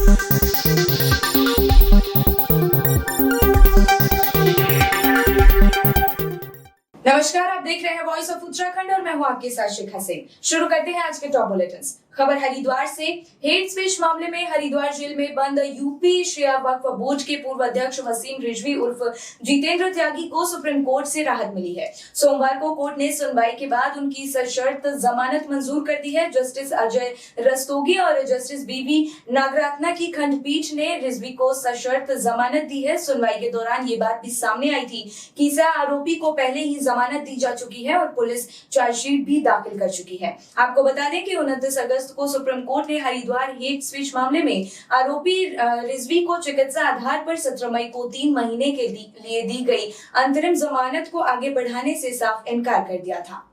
नमस्कार, आप देख रहे हैं वॉइस ऑफ उत्तराखंड और मैं हूं आपके साथ शिखा सिंह। शुरू करते हैं आज के टॉप बुलेटिन्स। खबर हरिद्वार से। हेट स्पीच मामले में हरिद्वार जेल में बंद यूपी शिया वक्फ बोर्ड के पूर्व अध्यक्ष वसीम रिजवी उर्फ जितेंद्र त्यागी को सुप्रीम कोर्ट से राहत मिली है। सोमवार को कोर्ट ने सुनवाई के बाद उनकी सशर्त जमानत मंजूर कर दी है। जस्टिस अजय रस्तोगी और जस्टिस बीवी नागरत्ना की खंडपीठ ने रिजवी को सशर्त जमानत दी है। सुनवाई के दौरान ये बात भी सामने आई थी कि इस आरोपी को पहले ही जमानत दी जा चुकी है और पुलिस चार्जशीट भी दाखिल कर चुकी है। आपको बता दें कि 29 अगस्त को सुप्रीम कोर्ट ने हरिद्वार हेट स्पीच मामले में आरोपी रिजवी को चिकित्सा आधार पर 17 मई को 3 महीने के लिए दी गई अंतरिम जमानत को आगे बढ़ाने से साफ इनकार कर दिया था।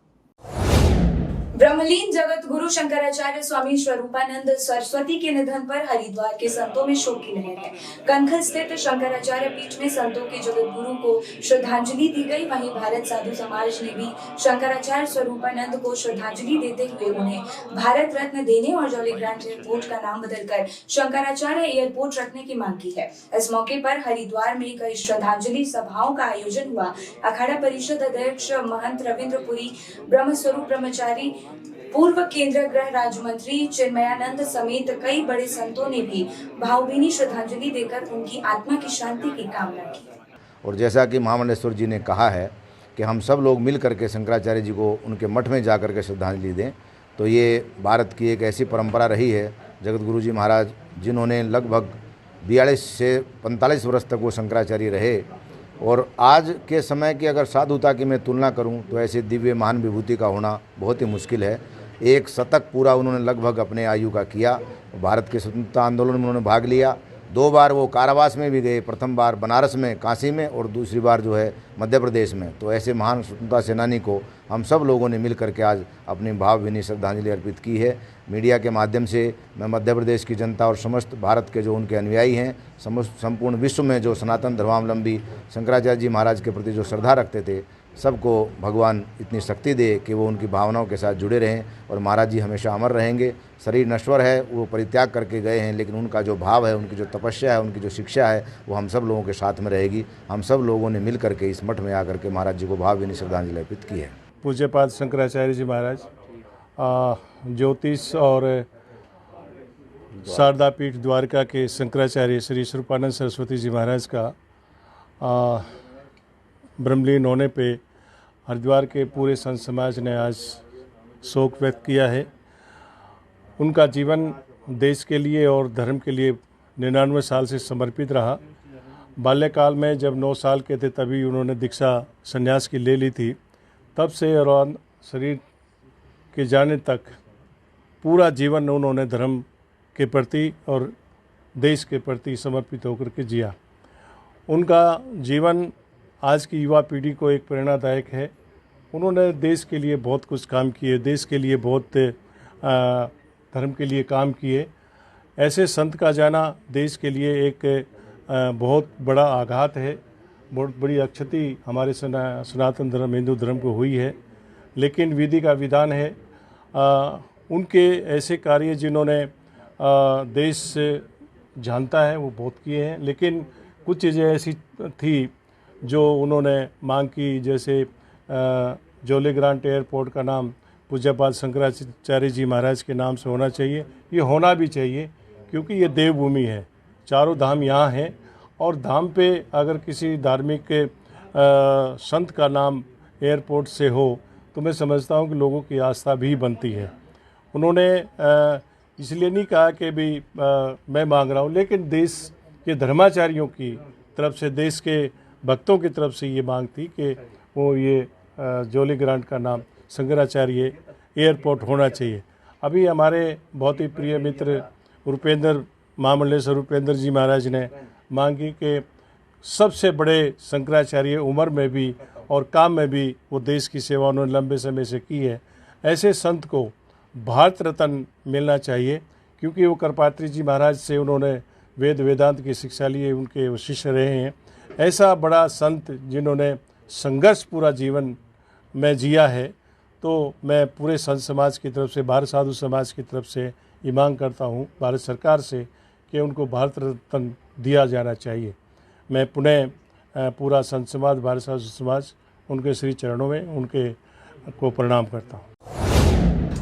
ब्रह्मलीन जगत गुरु शंकराचार्य स्वामी स्वरूपानंद सरस्वती के निधन पर हरिद्वार के संतों में शोक की लहर है। कनखल स्थित शंकराचार्य पीठ में संतों के जगत गुरु को श्रद्धांजलि दी गई। वहीं भारत साधु समाज ने भी शंकराचार्य स्वरूपानंद को श्रद्धांजलि देते हुए उन्हें भारत रत्न देने और जॉली ग्रांट एयरपोर्ट का नाम बदलकर शंकराचार्य एयरपोर्ट रखने की मांग की है। इस मौके पर हरिद्वार में कई श्रद्धांजलि सभाओं का आयोजन हुआ। अखाड़ा परिषद अध्यक्ष महंत रविंद्रपुरी, ब्रह्मस्वरूप ब्रह्मचारी, पूर्व केंद्रीय गृह राज्य मंत्री चिन्मयानंद समेत कई बड़े संतों ने भी भावभीनी श्रद्धांजलि देकर उनकी आत्मा की शांति की कामना की। और जैसा कि महामंडलेश्वर जी ने कहा है कि हम सब लोग मिल करके शंकराचार्य जी को उनके मठ में जा कर के श्रद्धांजलि दें, तो ये भारत की एक ऐसी परंपरा रही है। जगत गुरु जी महाराज जिन्होंने लगभग 42 से 45 वर्ष तक वो शंकराचार्य रहे, और आज के समय की अगर साधुता की मैं तुलना करूं तो ऐसे दिव्य महान विभूति का होना बहुत ही मुश्किल है। एक शतक पूरा उन्होंने लगभग अपने आयु का किया। भारत के स्वतंत्रता आंदोलन में उन्होंने भाग लिया। 2 बार वो कारावास में भी गए, प्रथम बार बनारस में, काशी में, और दूसरी बार जो है मध्य प्रदेश में। तो ऐसे महान स्वतंत्रता सेनानी को हम सब लोगों ने मिल करके आज अपनी भावभीनी श्रद्धांजलि अर्पित की है। मीडिया के माध्यम से मैं मध्य प्रदेश की जनता और समस्त भारत के जो उनके अनुयायी हैं, संपूर्ण विश्व में जो सनातन धर्मावलंबी शंकराचार्य जी महाराज के प्रति जो श्रद्धा रखते थे, सबको भगवान इतनी शक्ति दे कि वो उनकी भावनाओं के साथ जुड़े रहें। और महाराज जी हमेशा अमर रहेंगे। शरीर नश्वर है, वो परित्याग करके गए हैं, लेकिन उनका जो भाव है, उनकी जो तपस्या है, उनकी जो शिक्षा है, वो हम सब लोगों के साथ में रहेगी। हम सब लोगों ने मिल करके इस मठ में आकर के महाराज जी को भावभीनी श्रद्धांजलि अर्पित की है। पूज्यपाद शंकराचार्य जी महाराज ज्योतिष और शारदा पीठ द्वारका के शंकराचार्य श्री स्वरूपानंद सरस्वती जी महाराज का ब्रह्मलीन होने पे हरिद्वार के पूरे संत समाज ने आज शोक व्यक्त किया है। उनका जीवन देश के लिए और धर्म के लिए 99 साल से समर्पित रहा। बाल्यकाल में जब 9 साल के थे तभी उन्होंने दीक्षा संन्यास की ले ली थी। तब से और शरीर के जाने तक पूरा जीवन उन्होंने धर्म के प्रति और देश के प्रति समर्पित होकर के जिया। उनका जीवन आज की युवा पीढ़ी को एक प्रेरणादायक है। उन्होंने देश के लिए बहुत कुछ काम किए, देश के लिए बहुत धर्म के लिए काम किए। ऐसे संत का जाना देश के लिए एक बहुत बड़ा आघात है, बहुत बड़ी अक्षति हमारे सनातन धर्म हिंदू धर्म को हुई है। लेकिन विधि का विधान है। उनके ऐसे कार्य जिन्होंने देश से जानता है वो बहुत किए हैं, लेकिन कुछ चीज़ें ऐसी थी जो उन्होंने मांग की, जैसे जॉली ग्रांट एयरपोर्ट का नाम पूज्यपाद शंकराचार्य जी महाराज के नाम से होना चाहिए। ये होना भी चाहिए क्योंकि ये देवभूमि है, चारों धाम यहाँ हैं, और धाम पे अगर किसी धार्मिक संत का नाम एयरपोर्ट से हो तो मैं समझता हूँ कि लोगों की आस्था भी बनती है। उन्होंने इसलिए नहीं कहा कि भी मैं मांग रहा हूँ, लेकिन देश के धर्माचार्यों की तरफ से, देश के भक्तों की तरफ से ये मांग थी कि वो ये जॉली ग्रांट का नाम शंकराचार्य एयरपोर्ट होना चाहिए। अभी हमारे बहुत ही प्रिय मित्र रूपेंद्र महामंडलेश्वर रूपेंद्र जी महाराज ने मांगी कि सबसे बड़े शंकराचार्य उम्र में भी और काम में भी वो देश की सेवा उन्होंने लंबे समय से की है। ऐसे संत को भारत रत्न मिलना चाहिए क्योंकि वो कृपात्री जी महाराज से उन्होंने वेद वेदांत की शिक्षा ली, उनके वो शिष्य रहे हैं। ऐसा बड़ा संत जिन्होंने संघर्ष पूरा जीवन में जिया है, तो मैं पूरे संत समाज की तरफ से, भारत साधु समाज की तरफ से ये मांग करता हूँ भारत सरकार से कि उनको भारत रत्न दिया जाना चाहिए। मैं पुनः पूरा संत समाज, भारत समाज उनके श्री चरणों में उनके को प्रणाम करता हूँ।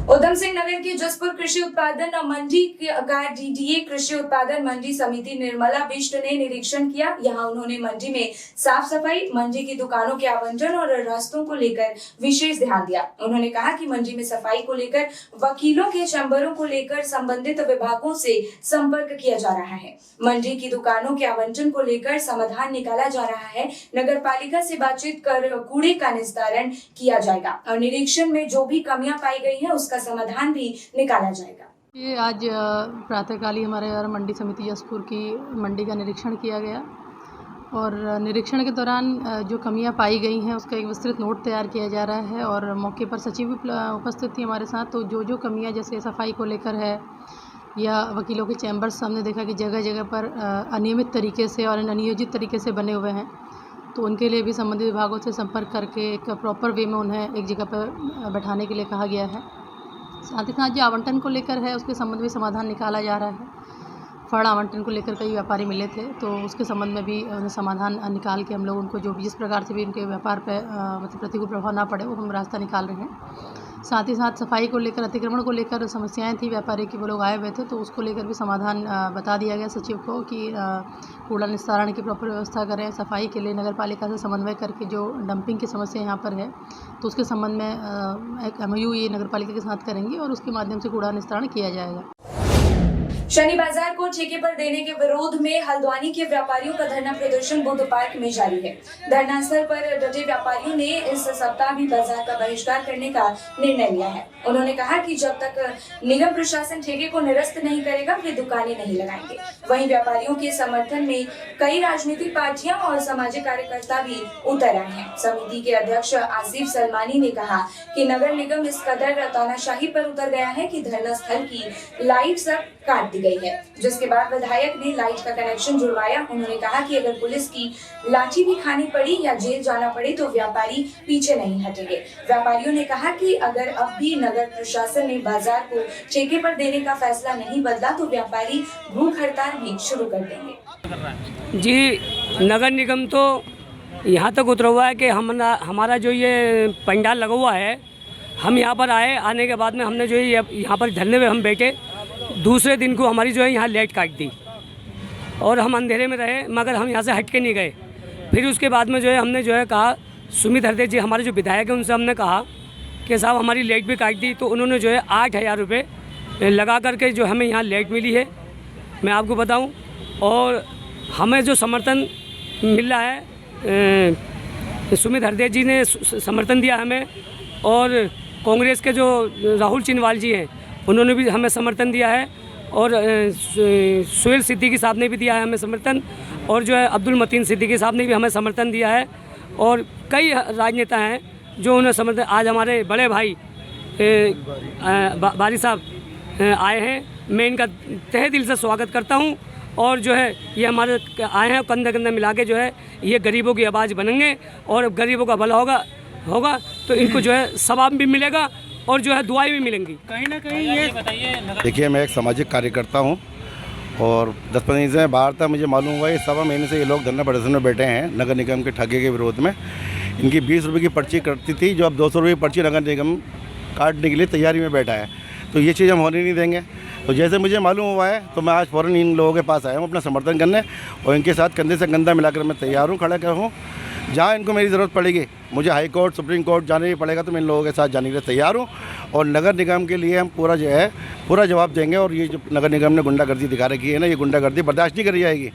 उधम सिंह नगर की जसपुर कृषि उत्पादन मंडी का डीडीए कृषि उत्पादन मंडी समिति निर्मला बिष्ट ने निरीक्षण किया। यहां उन्होंने मंडी में साफ सफाई, मंडी की दुकानों के आवंटन और रास्तों को लेकर विशेष ध्यान दिया। उन्होंने कहा कि मंडी में सफाई को लेकर वकीलों के चैम्बरों को लेकर संबंधित विभागों से संपर्क किया जा रहा है। मंडी की दुकानों के आवंटन को लेकर समाधान निकाला जा रहा है। नगर पालिका से बातचीत कर कूड़े का निस्तारण किया जाएगा और निरीक्षण में जो भी कमियां पाई गई है उसका समाधान भी निकाला जाएगा। ये आज प्रातःकाली हमारे मंडी समिति जसपुर की मंडी का निरीक्षण किया गया और निरीक्षण के दौरान जो कमियां पाई गई हैं उसका एक विस्तृत नोट तैयार किया जा रहा है और मौके पर सचिव भी उपस्थित थी हमारे साथ। तो जो कमियां जैसे सफाई को लेकर है या वकीलों के चैम्बर्स हमने देखा कि जगह जगह पर अनियमित तरीके से और अनियोजित तरीके से बने हुए हैं, तो उनके लिए भी संबंधित विभागों से संपर्क करके एक प्रॉपर वे में उन्हें एक जगह पर बैठाने के लिए कहा गया है। साथ ही साथ जो आवंटन को लेकर है उसके संबंध में समाधान निकाला जा रहा है। फड़ आवंटन को लेकर कई व्यापारी मिले थे, तो उसके संबंध में भी उन्हें समाधान निकाल के हम लोग उनको जो भी जिस प्रकार से भी उनके व्यापार पर मतलब प्रतिकूल प्रभाव ना पड़े वो हम रास्ता निकाल रहे हैं। साथ ही साथ सफाई को लेकर, अतिक्रमण को लेकर समस्याएं थी व्यापारी की, वो लोग आए हुए थे, तो उसको लेकर भी समाधान बता दिया गया सचिव को कि कूड़ा निस्तारण की प्रॉपर व्यवस्था करें। सफाई के लिए नगर पालिका से समन्वय करके जो डंपिंग की समस्या यहाँ पर है तो उसके संबंध में एक MOU ये नगर पालिका के साथ करेंगे और उसके माध्यम से कूड़ा निस्तारण किया जाएगा। शनि बाजार को ठेके पर देने के विरोध में हल्द्वानी के व्यापारियों का धरना प्रदर्शन बुद्ध पार्क में जारी है। धरना स्थल पर डटे व्यापारियों ने इस सप्ताह भी बाजार का बहिष्कार करने का निर्णय लिया है। उन्होंने कहा कि जब तक निगम प्रशासन ठेके को निरस्त नहीं करेगा वे दुकानें नहीं लगाएंगे। वहीं व्यापारियों के समर्थन में कई राजनीतिक पार्टियां और सामाजिक कार्यकर्ता भी उतर आए हैं। समिति के अध्यक्ष आसिफ सलमानी ने कहा कि नगर निगम इस कदर तानाशाही पर उतर गया है कि धरना स्थल की लाइट सब काट दी गई है, जिसके बाद विधायक ने लाइट का कनेक्शन जुड़वाया। उन्होंने कहा कि अगर पुलिस की लाठी भी खानी पड़ी या जेल जाना पड़े तो व्यापारी पीछे नहीं हटेंगे। व्यापारियों ने कहा कि अगर अब भी नगर प्रशासन ने बाजार को ठेके पर देने का फैसला नहीं बदला तो व्यापारी भूख हड़ताल भी शुरू कर देंगे। जी, नगर निगम तो यहाँ तक उतरा हुआ है कि हमारा जो ये पंडाल लगा हुआ है, हम यहाँ पर आने के बाद में हमने जो है यहाँ पर धरने में हम बैठे, दूसरे दिन को हमारी जो है यहाँ लाइट काट दी और हम अंधेरे में रहे, मगर हम यहाँ से हट के नहीं गए। फिर उसके बाद में जो है हमने जो है कहा, सुमित हरदे जी हमारे जो विधायक हैं उनसे हमने कहा कि साहब हमारी लाइट भी काट दी, तो उन्होंने जो है 8,000 रुपये लगा करके जो हमें यहाँ लाइट मिली है, मैं आपको बताऊँ। और हमें जो समर्थन मिल रहा है, सुमित हरदे जी ने समर्थन दिया हमें, और कांग्रेस के जो राहुल चिनवाल जी हैं उन्होंने भी हमें समर्थन दिया है, और सुहेल सिद्दीकी साहब ने भी दिया है हमें समर्थन, और जो है अब्दुल मतीन सिद्दीकी साहब ने भी हमें समर्थन दिया है, और कई राजनेता हैं जो उन्हें समर्थन। आज हमारे बड़े भाई बारी साहब आए हैं, मैं इनका तहे दिल से स्वागत करता हूं, और जो है ये हमारे आए हैं, कंधे कंधे मिला के जो है ये गरीबों की आवाज़ बनेंगे और गरीबों का भला होगा तो इनको जो है सवाब भी मिलेगा और जो है दुआएं भी मिलेंगी। कहीं ना कहीं ये देखिए, मैं एक सामाजिक कार्यकर्ता हूं और 10-15 दिन से बाहर था, मुझे मालूम हुआ ये 1.25 महीने से ये लोग धरना प्रदर्शन में बैठे हैं नगर निगम के ठगे के विरोध में। इनकी 20 रुपये की पर्ची कटती थी, जो अब 200 रुपये की पर्ची नगर निगम काटने के लिए तैयारी में बैठा है, तो ये चीज़ हम होने नहीं देंगे। तो जैसे मुझे मालूम हुआ है तो मैं आज फ़ौरन इन लोगों के पास आया हूँ अपना समर्थन करने, और इनके साथ कंधे से कंधा मिलाकर मैं तैयार हूँ, खड़ा कर हूँ। जहाँ इनको मेरी ज़रूरत पड़ेगी, मुझे हाई कोर्ट, सुप्रीम कोर्ट जाने ही पड़ेगा, तो मैं इन लोगों के साथ जाने के लिए तैयार हूँ। और नगर निगम के लिए हम पूरा जो है पूरा जवाब देंगे, और ये जो नगर निगम ने गुंडागर्दी दिखा रखी है ना, ये गुंडागर्दी बर्दाश्त नहीं करी जाएगी।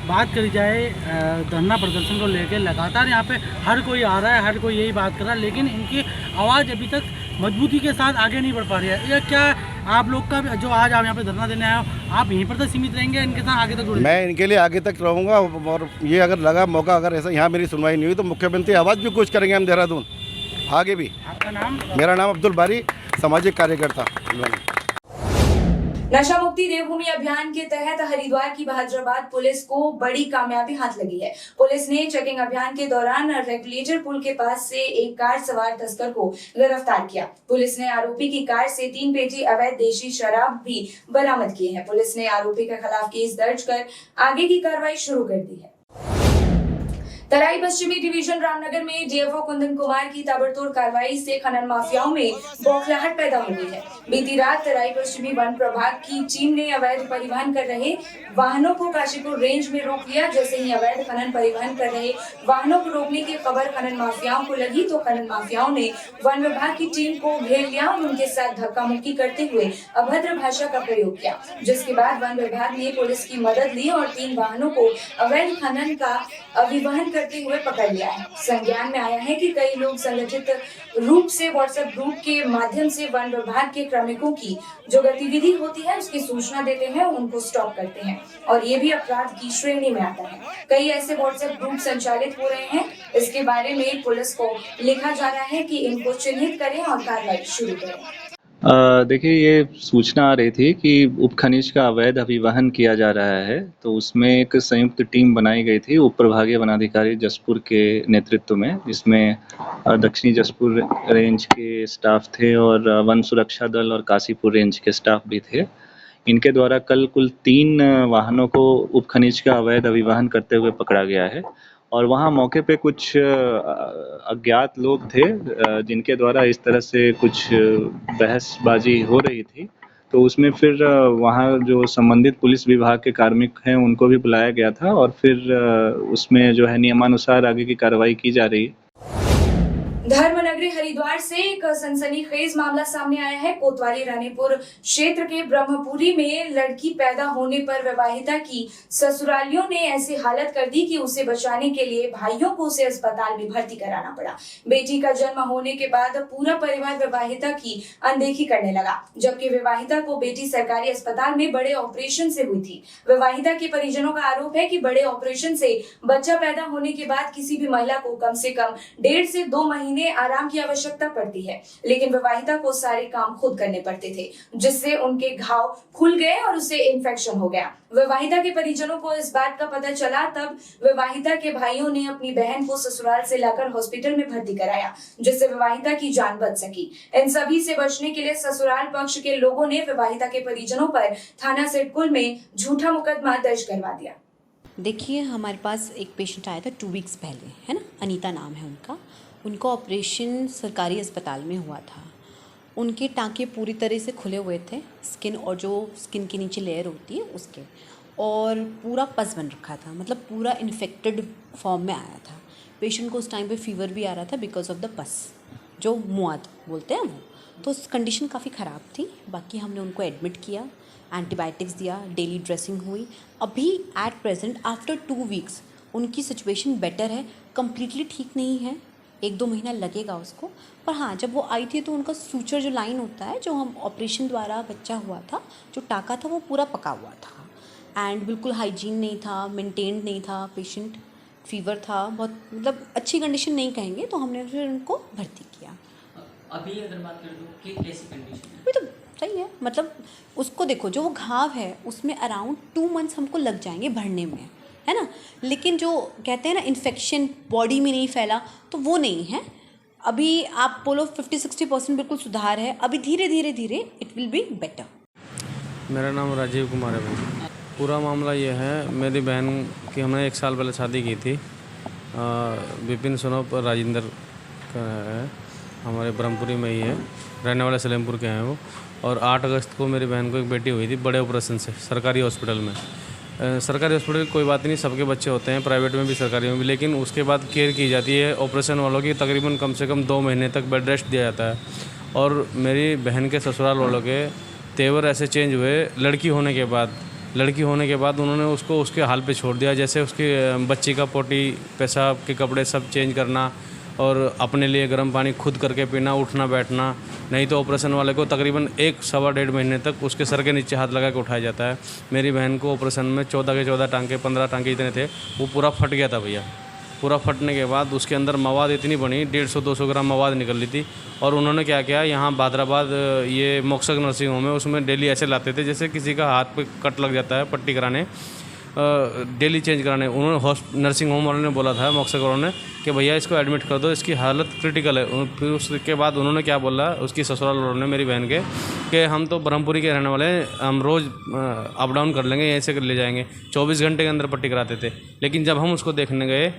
बात करी जाए धरना प्रदर्शन को लेकर, लगातार यहाँ पे हर कोई आ रहा है, हर कोई यही बात कर रहा है, लेकिन इनकी आवाज़ अभी तक मजबूती के साथ आगे नहीं बढ़ पा रही है। या क्या आप लोग का जो आज आप यहाँ पे धरना देने आए हो, आप यहीं पर तक सीमित रहेंगे, इनके साथ आगे तक जुड़े? मैं इनके लिए आगे तक रहूँगा, और ये अगर लगा मौका, अगर ऐसा यहाँ मेरी सुनवाई नहीं हुई तो मुख्यमंत्री आवाज़ भी कुछ करेंगे हम देहरादून आगे भी। आपका नाम? मेरा नाम अब्दुल बारी, सामाजिक कार्यकर्ता। नशा मुक्ति देवभूमि अभियान के तहत हरिद्वार की बहादुराबाद पुलिस को बड़ी कामयाबी हाथ लगी है। पुलिस ने चेकिंग अभियान के दौरान रेगुलेटर पुल के पास से एक कार सवार तस्कर को गिरफ्तार किया। पुलिस ने आरोपी की कार से 3 पेटी अवैध देशी शराब भी बरामद की है। पुलिस ने आरोपी के खिलाफ केस दर्ज कर आगे की कार्रवाई शुरू कर दी है। तराई पश्चिमी डिवीजन रामनगर में डीएफओ कुंदन कुमार की ताबड़तोड़ कार्रवाई से खनन माफियाओं में बौखलाहट पैदा हो गई है। बीती रात तराई पश्चिमी वन प्रभाग की टीम ने अवैध परिवहन कर रहे वाहनों को काशीपुर रेंज में रोक लिया। जैसे ही अवैध खनन परिवहन कर रहे वाहनों को रोकने की खबर खनन माफियाओं को लगी तो खनन माफियाओं ने वन विभाग की टीम को घेर लिया और उनके साथ धक्का मुक्की करते हुए अभद्र भाषा का प्रयोग किया, जिसके बाद वन विभाग ने पुलिस की मदद ली और 3 वाहनों को अवैध खनन का अभिवहन करते हुए पकड़ लिया है। संज्ञान में आया है कि कई लोग संगठित रूप से व्हाट्सएप ग्रुप के माध्यम से वन विभाग के कार्मिकों की जो गतिविधि होती है उसकी सूचना देते हैं, उनको स्टॉप करते हैं और ये भी अपराध की श्रेणी में आता है। कई ऐसे व्हाट्सएप ग्रुप संचालित हो रहे हैं। इसके बारे में पुलिस को लिखा जा रहा है कि इनको चिन्हित करें और कार्रवाई शुरू करें। देखिए, ये सूचना आ रही थी कि उपखनिज का अवैध अभिवहन किया जा रहा है, तो उसमें एक संयुक्त टीम बनाई गई थी उप प्रभागीय वनाधिकारी जसपुर के नेतृत्व में, जिसमें दक्षिणी जसपुर रेंज के स्टाफ थे और वन सुरक्षा दल और काशीपुर रेंज के स्टाफ भी थे। इनके द्वारा कल कुल 3 वाहनों को उपखनिज का अवैध अभिवहन करते हुए पकड़ा गया है और वहाँ मौके पे कुछ अज्ञात लोग थे जिनके द्वारा इस तरह से कुछ बहसबाजी हो रही थी। तो उसमें फिर वहाँ जो संबंधित पुलिस विभाग के कार्मिक हैं उनको भी बुलाया गया था और फिर उसमें जो है नियमानुसार आगे की कार्रवाई की जा रही है। धर्मनगरी हरिद्वार से एक सनसनीखेज मामला सामने आया है। कोतवाली रानीपुर क्षेत्र के ब्रह्मपुरी में लड़की पैदा होने पर विवाहिता की ससुरालियों ने ऐसी हालत कर दी कि उसे बचाने के लिए भाइयों को उसे अस्पताल में भर्ती कराना पड़ा। बेटी का जन्म होने के बाद पूरा परिवार विवाहिता की अनदेखी करने लगा, जबकि विवाहिता को बेटी सरकारी अस्पताल में बड़े ऑपरेशन से हुई थी। विवाहिता के परिजनों का आरोप है कि बड़े ऑपरेशन से बच्चा पैदा होने के बाद किसी भी महिला को कम से कम 1.5 से 2 महीने आराम की आवश्यकता पड़ती है, लेकिन विवाहिता को सारे काम खुद करने पड़ते थे, जिससे उनके घाव खुल गए और उसे इन्फेक्शन हो गया। विवाहिता के परिजनों को इस बात का पता चला तब विवाहिता के भाइयों ने अपनी बहन को ससुराल से लाकर हॉस्पिटल में भर्ती कराया, जिससे विवाहिता की जान बच सकी। इन सभी से बचने के लिए ससुराल पक्ष के लोगों ने विवाहिता के परिजनों पर थाना सिडकुल में झूठा मुकदमा दर्ज करवा दिया। देखिए, हमारे पास एक पेशेंट आया था 2 वीक्स पहले, है ना, अनीता नाम है उनका। उनका ऑपरेशन सरकारी अस्पताल में हुआ था। उनके टाँके पूरी तरह से खुले हुए थे, स्किन और जो स्किन के नीचे लेयर होती है उसके, और पूरा पस बन रखा था, मतलब पूरा इन्फेक्टेड फॉर्म में आया था। पेशेंट को उस टाइम पे फीवर भी आ रहा था बिकॉज ऑफ द पस, जो मुआद बोलते हैं वो। तो कंडीशन काफ़ी ख़राब थी। बाकी हमने उनको एडमिट किया, एंटीबायोटिक्स दिया, डेली ड्रेसिंग हुई। अभी एट प्रेजेंट आफ्टर 2 वीक्स उनकी सिचुएशन बेटर है, कम्प्लीटली ठीक नहीं है, 1-2 महीना लगेगा उसको। पर हाँ, जब वो आई थी तो उनका सूचर जो लाइन होता है, जो हम ऑपरेशन द्वारा बच्चा हुआ था, जो टाका था वो पूरा पका हुआ था एंड बिल्कुल हाइजीन नहीं था, मेंटेन्ड नहीं था पेशेंट। फीवर था, बहुत मतलब अच्छी कंडीशन नहीं कहेंगे, तो हमने फिर उनको भर्ती किया। अभी अगर बात करें तो कि कैसी कंडीशन है? अभी तो सही है, मतलब उसको देखो, जो वो घाव है उसमें अराउंड 2 मंथ्स हमको लग जाएंगे भरने में, है ना। लेकिन जो कहते हैं ना इन्फेक्शन बॉडी में नहीं फैला, तो वो नहीं है। अभी आप बोलो 50-60% बिल्कुल सुधार है। अभी धीरे धीरे इट विल बी बेटर। मेरा नाम राजीव कुमार है भाई। पूरा मामला ये है, मेरी बहन की हमने 1 साल पहले शादी की थी। विपिन सोनोप राजेंद्र का है, हमारे ब्रह्मपुरी में ही है, रहने वाले सलेमपुर के हैं वो। और 8 अगस्त को मेरी बहन को एक बेटी हुई थी बड़े ऑपरेशन से, सरकारी हॉस्पिटल में। सरकारी हॉस्पिटल कोई बात नहीं, सबके बच्चे होते हैं, प्राइवेट में भी सरकारी में भी, लेकिन उसके बाद केयर की जाती है ऑपरेशन वालों की। तकरीबन कम से कम 2 महीने तक बेड रेस्ट दिया जाता है। और मेरी बहन के ससुराल वालों के तेवर ऐसे चेंज हुए लड़की होने के बाद उन्होंने उसको उसके हाल पे छोड़ दिया। जैसे उसकी बच्ची का पोटी, पेशाब के कपड़े सब चेंज करना और अपने लिए गर्म पानी खुद करके पीना, उठना बैठना। नहीं तो ऑपरेशन वाले को तकरीबन 1-1.25 महीने तक उसके सर के नीचे हाथ लगा के उठाया जाता है। मेरी बहन को ऑपरेशन में 14 के 14 टांके, 15 टांके इतने थे, वो पूरा फट गया था भैया। पूरा फटने के बाद उसके अंदर मवाद इतनी बनी 150-200 ग्राम मवाद निकल ली थी। और उन्होंने क्या किया, यहाँ भादराबाद ये मोक्षक नर्सिंग होम है, उसमें डेली ऐसे लाते थे जैसे किसी का हाथ पे कट लग जाता है पट्टी कराने, डेली चेंज कराने। उन्होंने नर्सिंग होम वालों ने बोला था, मोक्षक वालों ने, कि भैया इसको एडमिट कर दो, इसकी हालत क्रिटिकल है। फिर उसके बाद उन्होंने क्या बोला, उसकी ससुराल वालों ने, मेरी बहन के, कि हम तो ब्रह्मपुरी के रहने वाले हैं, हम रोज़ अप डाउन कर लेंगे, यहीं से ले जाएंगे। 24 घंटे के अंदर पट्टी कराते थे। लेकिन जब हम उसको देखने गए,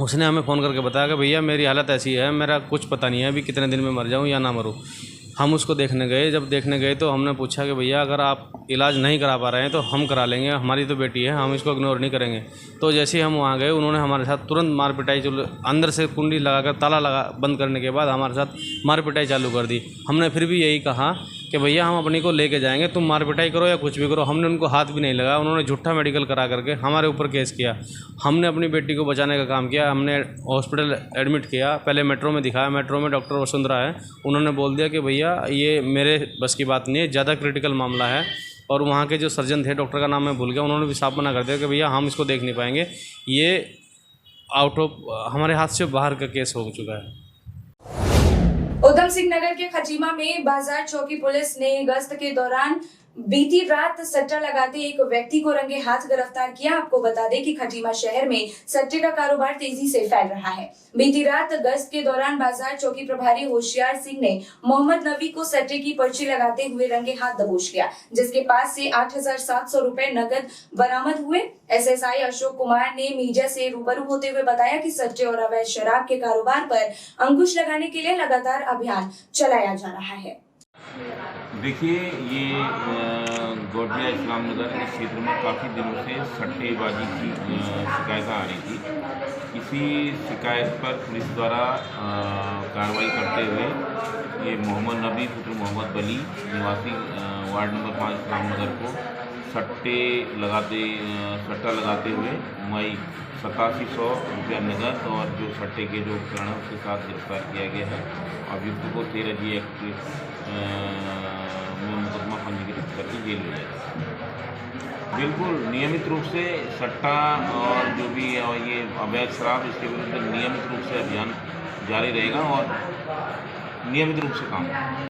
उसने हमें फ़ोन करके बताया कि भैया मेरी हालत ऐसी है, मेरा कुछ पता नहीं है अभी कितने दिन में मर जाऊँ या ना मरूँ। हम उसको देखने गए, जब देखने गए तो हमने पूछा कि भैया अगर आप इलाज नहीं करा पा रहे हैं तो हम करा लेंगे, हमारी तो बेटी है, हम इसको इग्नोर नहीं करेंगे। तो जैसे ही हम वहाँ गए, उन्होंने हमारे साथ तुरंत मार पिटाई, जो अंदर से कुंडी लगाकर ताला बंद करने के बाद हमारे साथ मार पिटाई चालू कर दी। हमने फिर भी यही कहा कि भैया हम अपनी को लेके जाएंगे, तुम मार पिटाई करो या कुछ भी करो। हमने उनको हाथ भी नहीं लगाया, उन्होंने झूठा मेडिकल करा करके हमारे ऊपर केस किया। हमने अपनी बेटी को बचाने का काम किया, हमने हॉस्पिटल एडमिट किया, पहले मेट्रो में दिखाया, मेट्रो में डॉक्टर वसुंधरा है, उन्होंने बोल दिया कि भैया ये मेरे बस की बात नहीं है, ज़्यादा क्रिटिकल मामला है। और वहाँ के जो सर्जन थे, डॉक्टर का नाम मैं भूल गया, उन्होंने भी साफ मना कर दिया कि भैया हम इसको देख नहीं पाएंगे, ये आउट ऑफ हमारे हाथ से बाहर का केस हो चुका है। उधम सिंह नगर के खटीमा में बाजार चौकी पुलिस ने गश्त के दौरान बीती रात सट्टा लगाते एक व्यक्ति को रंगे हाथ गिरफ्तार किया। आपको बता दें कि खटीमा शहर में सट्टे का कारोबार तेजी से फैल रहा है। बीती रात गश्त के दौरान बाजार चौकी प्रभारी होशियार सिंह ने मोहम्मद नबी को सट्टे की पर्ची लगाते हुए रंगे हाथ दबोच लिया, जिसके पास से 8,700 रुपए नकद बरामद हुए। एसएसआई अशोक कुमार ने मीडिया से रूबरू होते हुए बताया कि सट्टे और अवैध शराब के कारोबार पर अंकुश लगाने के लिए लगातार अभियान चलाया जा रहा है। देखिए, ये गोटिया इस्लाम नगर के क्षेत्र में काफ़ी दिनों से सट्टेबाजी की शिकायतें आ रही थी। इसी शिकायत पर पुलिस द्वारा कार्रवाई करते हुए ये मोहम्मद नबी पुत्र मोहम्मद बली निवासी वार्ड नंबर 5 इस्लाम नगर को सट्टा लगाते हुए मई 8700 रुपया नकद और जो सट्टे के जो उपकरण है उसके साथ गिरफ्तार किया गया है। अभियुक्त को 13G एक्ट में मुकदमा पंजीकृत करके जेल में जाएगा। बिल्कुल नियमित रूप से सट्टा और जो भी और ये अवैध शराब, इसके विरुद्ध नियमित रूप से अभियान जारी रहेगा और नियमित रूप से काम होगा।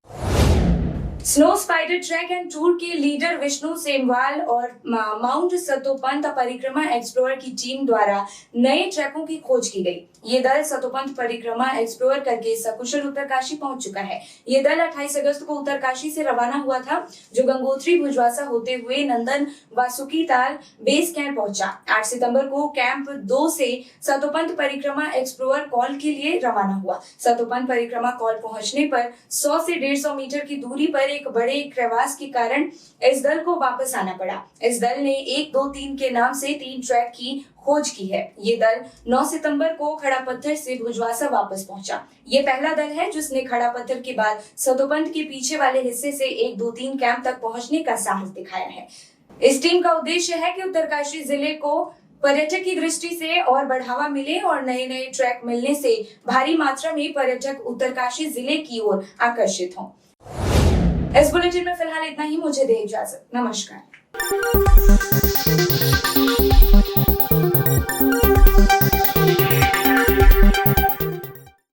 Snow spider track and tour के लीडर विष्णु सेमवाल और माउंट सतोपंथ परिक्रमा एक्सप्लोरर की टीम द्वारा नए ट्रैकों की खोज की गई। ये दल सतोपंथ परिक्रमा एक्सप्लोर करके सकुशल उत्तरकाशी पहुंच चुका है। ये दल 28 अगस्त को उत्तरकाशी से रवाना हुआ था, जो गंगोत्री भुजवासा होते हुए नंदन वासुकी ताल बेस कैंप पहुंचा। 8 सितंबर को कैंप 2 से सतोपंथ परिक्रमा एक्सप्लोर कॉल के लिए रवाना हुआ। सतोपंथ परिक्रमा कॉल पहुंचने पर 100 से 150 मीटर की दूरी पर एक बड़े क्रैवास के कारण इस दल को वापस आना पड़ा। इस दल ने 1, 2, 3 के नाम से 3 ट्रैक की खोज की है। ये दल 9 सितंबर को खड़ा पत्थर से भुजवासा वापस पहुंचा। ये पहला दल है जिसने खड़ा पत्थर के बाद सतोपंथ के पीछे वाले हिस्से से 1, 2, 3 कैंप तक पहुंचने का साहस दिखाया है। इस टीम का उद्देश्य है कि उत्तरकाशी जिले को पर्यटक की दृष्टि से और बढ़ावा मिले और नए नए ट्रैक मिलने से भारी मात्रा में पर्यटक उत्तरकाशी जिले की ओर आकर्षित हों। इस बुलेटिन में फिलहाल इतना ही। मुझे दे इजाजत। नमस्कार।